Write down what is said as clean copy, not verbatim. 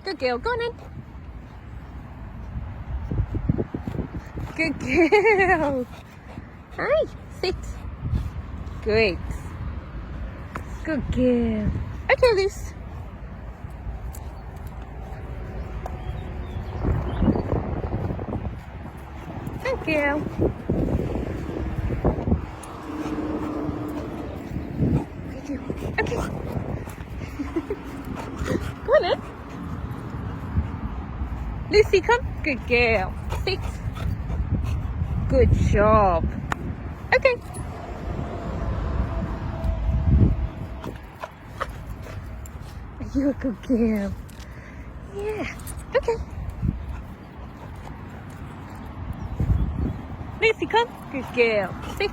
Good girl. Go on in. Good girl. Hi. Sit. Great. Good girl. Okay, Luce. Good girl. Okay. Go on in. Lucy, come. Good girl. Sit. Good job. Okay. You're a good girl. Yeah. Okay. Lucy, come. Good girl. Sit.